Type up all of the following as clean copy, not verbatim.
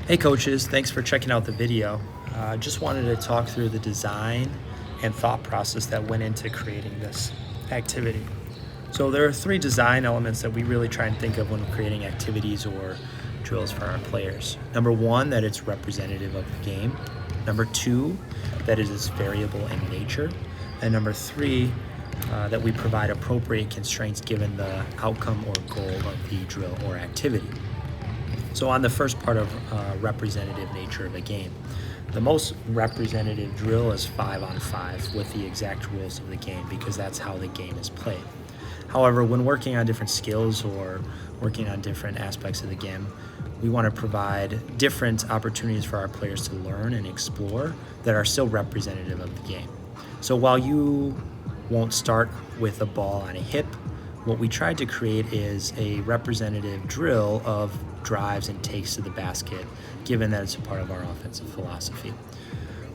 Hey coaches, thanks for checking out the video. Just wanted to talk through the design and thought process that went into creating this activity. So there are three design elements that we really try and think of when creating activities or drills for our players. Number one, that it's representative of the game. Number two, that it is variable in nature. And number three, that we provide appropriate constraints given the outcome or goal of the drill or activity. So on the first part of representative nature of a game, the most representative drill is 5-on-5 with the exact rules of the game because that's how the game is played. However, when working on different skills or working on different aspects of the game, we want to provide different opportunities for our players to learn and explore that are still representative of the game. So while you won't start with a ball on a hip, what we tried to create is a representative drill of drives and takes to the basket, given that it's a part of our offensive philosophy.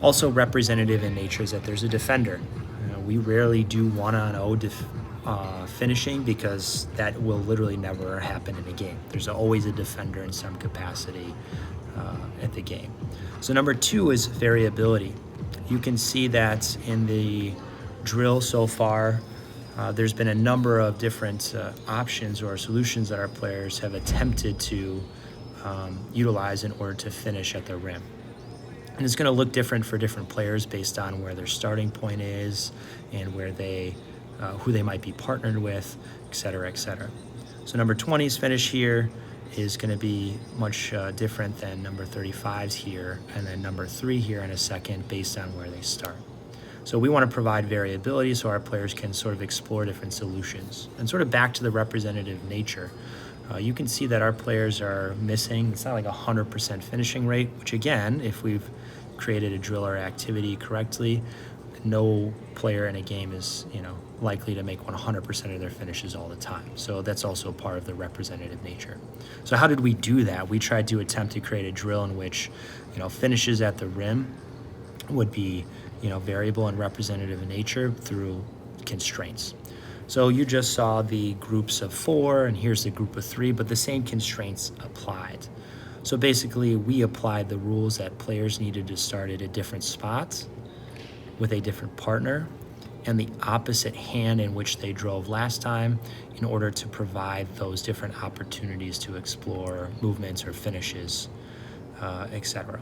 Also representative in nature is that there's a defender. We rarely do 1-on-0 finishing because that will literally never happen in a game. There's always a defender in some capacity at the game. So number two is variability. You can see that in the drill so far, there's been a number of different options or solutions that our players have attempted to utilize in order to finish at the rim. And it's going to look different for different players based on where their starting point is and where who they might be partnered with, et cetera, et cetera. So number 20's finish here is going to be much different than number 35's here, and then number 3 here in a second based on where they start. So we want to provide variability so our players can sort of explore different solutions. And sort of back to the representative nature, you can see that our players are missing, it's not like 100% finishing rate, which again, if we've created a drill or activity correctly, no player in a game is likely to make 100% of their finishes all the time. So that's also part of the representative nature. So how did we do that? We tried to attempt to create a drill in which finishes at the rim would be variable and representative in nature through constraints. So you just saw the groups of 4 and here's the group of 3, but the same constraints applied. So basically we applied the rules that players needed to start at a different spot with a different partner and the opposite hand in which they drove last time in order to provide those different opportunities to explore movements or finishes, etc.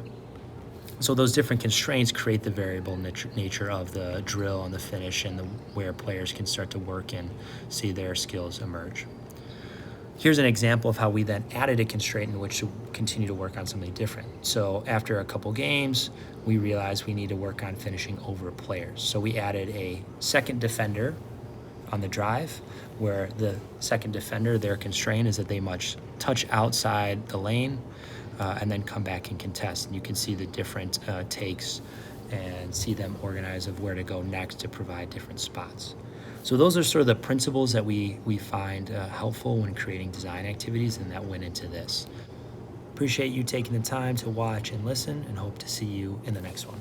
So those different constraints create the variable nature of the drill and the finish and where players can start to work and see their skills emerge. Here's an example of how we then added a constraint in which to continue to work on something different. So after a couple games, we realized we need to work on finishing over players. So we added a second defender on the drive, where the second defender, their constraint is that they must touch outside the lane and then come back and contest. And you can see the different takes and see them organize of where to go next to provide different spots. So those are sort of the principles that we find helpful when creating design activities, and that went into this. Appreciate you taking the time to watch and listen, and hope to see you in the next one.